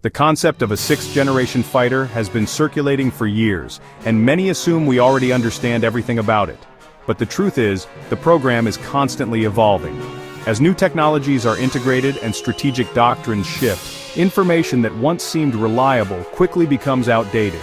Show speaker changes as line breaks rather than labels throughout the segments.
The concept of a sixth-generation fighter has been circulating for years, and many assume we already understand everything about it. But the truth is, the program is constantly evolving. As new technologies are integrated and strategic doctrines shift, information that once seemed reliable quickly becomes outdated.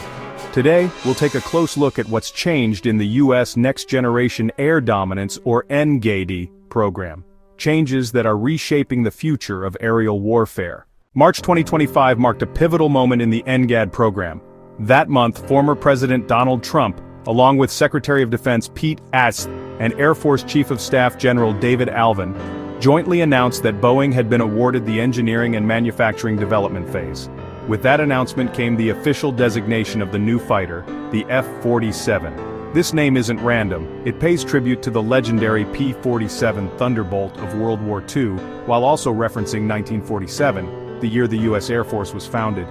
Today, we'll take a close look at what's changed in the U.S. Next Generation Air Dominance or NGAD program. Changes that are reshaping the future of aerial warfare. March 2025 marked a pivotal moment in the NGAD program. That month, former President Donald Trump, along with Secretary of Defense Pete Ast and Air Force Chief of Staff General David Alvin, jointly announced that Boeing had been awarded the engineering and manufacturing development phase. With that announcement came the official designation of the new fighter, the F-47. This name isn't random, it pays tribute to the legendary P-47 Thunderbolt of World War II, while also referencing 1947, the year the U.S. Air Force was founded.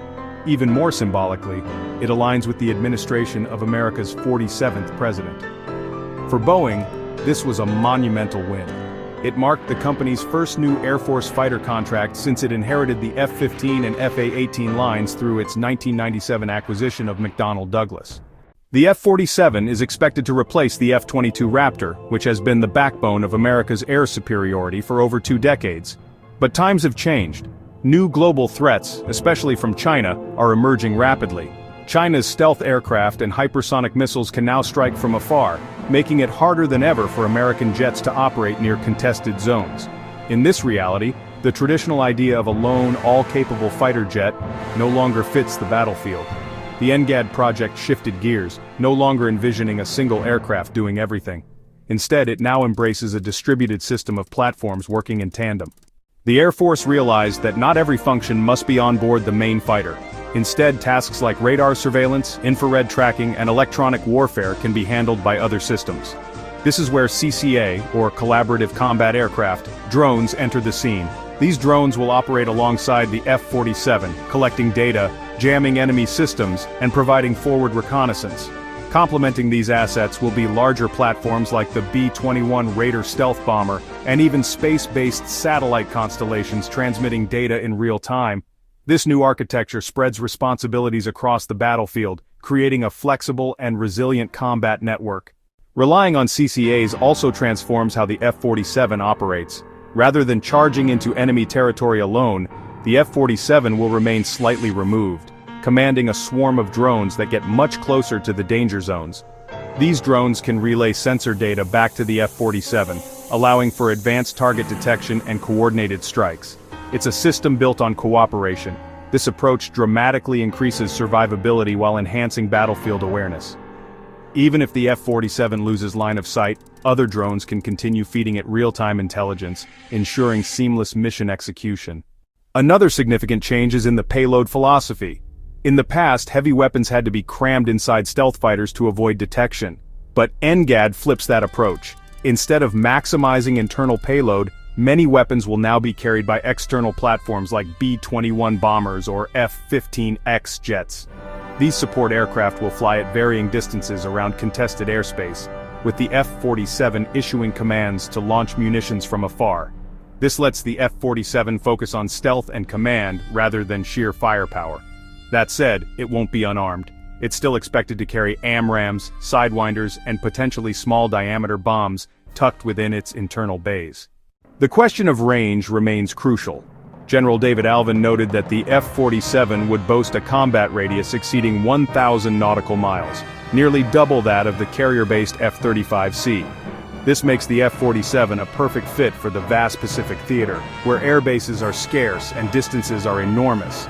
Even more symbolically, it aligns with the administration of America's 47th president. For Boeing, this was a monumental win. It marked the company's first new Air Force fighter contract since it inherited the F-15 and FA-18 lines through its 1997 acquisition of McDonnell Douglas. The F-47 is expected to replace the F-22 Raptor, which has been the backbone of America's air superiority for over 2 decades. But times have changed. New global threats, especially from China, are emerging rapidly. China's stealth aircraft and hypersonic missiles can now strike from afar, making it harder than ever for American jets to operate near contested zones. In this reality, the traditional idea of a lone, all-capable fighter jet no longer fits the battlefield. The NGAD project shifted gears, no longer envisioning a single aircraft doing everything. Instead, it now embraces a distributed system of platforms working in tandem. The Air Force realized that not every function must be on board the main fighter. Instead, tasks like radar surveillance, infrared tracking, and electronic warfare can be handled by other systems. This is where CCA, or Collaborative Combat Aircraft, drones enter the scene. These drones will operate alongside the F-47, collecting data, jamming enemy systems, and providing forward reconnaissance. Complementing these assets will be larger platforms like the B-21 Raider stealth bomber, and even space-based satellite constellations transmitting data in real time. This new architecture spreads responsibilities across the battlefield, creating a flexible and resilient combat network. Relying on CCAs also transforms how the F-47 operates. Rather than charging into enemy territory alone, the F-47 will remain slightly removed, commanding a swarm of drones that get much closer to the danger zones. These drones can relay sensor data back to the F-47, allowing for advanced target detection and coordinated strikes. It's a system built on cooperation. This approach dramatically increases survivability while enhancing battlefield awareness. Even if the F-47 loses line of sight, other drones can continue feeding it real-time intelligence, ensuring seamless mission execution. Another significant change is in the payload philosophy. In the past, heavy weapons had to be crammed inside stealth fighters to avoid detection. But NGAD flips that approach. Instead of maximizing internal payload, many weapons will now be carried by external platforms like B-21 bombers or F-15X jets. These support aircraft will fly at varying distances around contested airspace, with the F-47 issuing commands to launch munitions from afar. This lets the F-47 focus on stealth and command rather than sheer firepower. That said, it won't be unarmed. It's still expected to carry AMRAAMs, sidewinders, and potentially small-diameter bombs tucked within its internal bays. The question of range remains crucial. General David Alvin noted that the F-47 would boast a combat radius exceeding 1,000 nautical miles, nearly double that of the carrier-based F-35C. This makes the F-47 a perfect fit for the vast Pacific theater, where air bases are scarce and distances are enormous.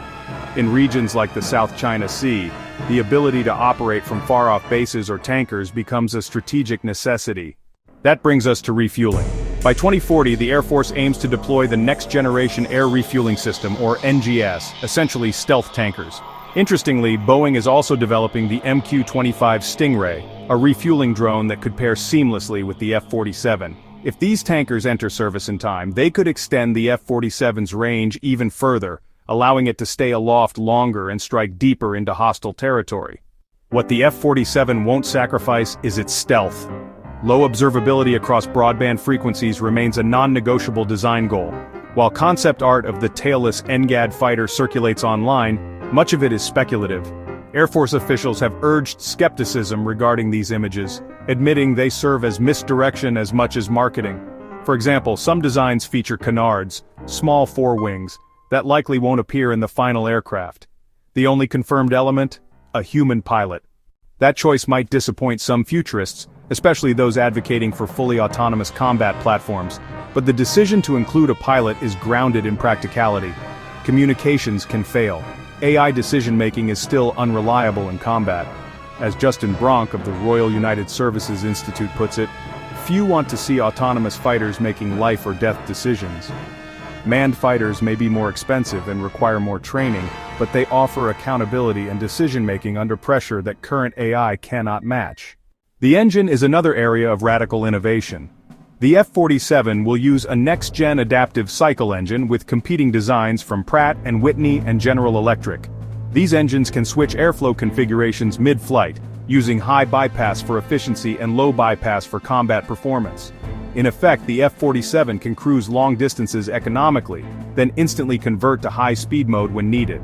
In regions like the South China Sea, the ability to operate from far-off bases or tankers becomes a strategic necessity. That brings us to refueling. By 2040, the Air Force aims to deploy the Next Generation Air Refueling System, or NGS, essentially stealth tankers. Interestingly, Boeing is also developing the MQ-25 Stingray, a refueling drone that could pair seamlessly with the F-47. If these tankers enter service in time, they could extend the F-47's range even further, allowing it to stay aloft longer and strike deeper into hostile territory. What the F-47 won't sacrifice is its stealth. Low observability across broadband frequencies remains a non-negotiable design goal. While concept art of the tailless NGAD fighter circulates online, much of it is speculative. Air Force officials have urged skepticism regarding these images, admitting they serve as misdirection as much as marketing. For example, some designs feature canards, small forewings, that likely won't appear in the final aircraft. The only confirmed element? A human pilot. That choice might disappoint some futurists, especially those advocating for fully autonomous combat platforms, but the decision to include a pilot is grounded in practicality. Communications can fail. AI decision-making is still unreliable in combat. As Justin Bronk of the Royal United Services Institute puts it, few want to see autonomous fighters making life or death decisions. Manned fighters may be more expensive and require more training, but they offer accountability and decision-making under pressure that current AI cannot match. The engine is another area of radical innovation. The F-47 will use a next-gen adaptive cycle engine with competing designs from Pratt & Whitney and General Electric. These engines can switch airflow configurations mid-flight, using high bypass for efficiency and low bypass for combat performance. In effect, the F-47 can cruise long distances economically, then instantly convert to high-speed mode when needed.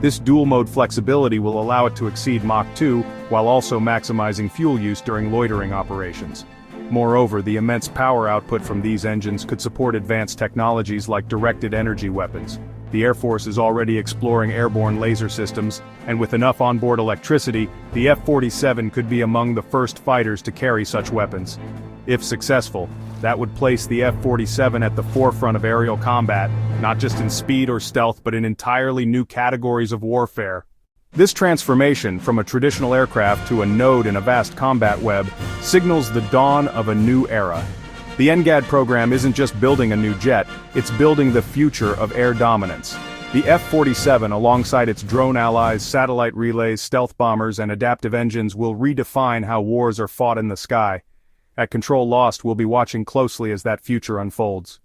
This dual-mode flexibility will allow it to exceed Mach 2, while also maximizing fuel use during loitering operations. Moreover, the immense power output from these engines could support advanced technologies like directed energy weapons. The Air Force is already exploring airborne laser systems, and with enough onboard electricity, the F-47 could be among the first fighters to carry such weapons. If successful, that would place the F-47 at the forefront of aerial combat, not just in speed or stealth but in entirely new categories of warfare. This transformation from a traditional aircraft to a node in a vast combat web signals the dawn of a new era. The NGAD program isn't just building a new jet, it's building the future of air dominance. The F-47, alongside its drone allies, satellite relays, stealth bombers, and adaptive engines, will redefine how wars are fought in the sky. At Control Lost, we'll be watching closely as that future unfolds.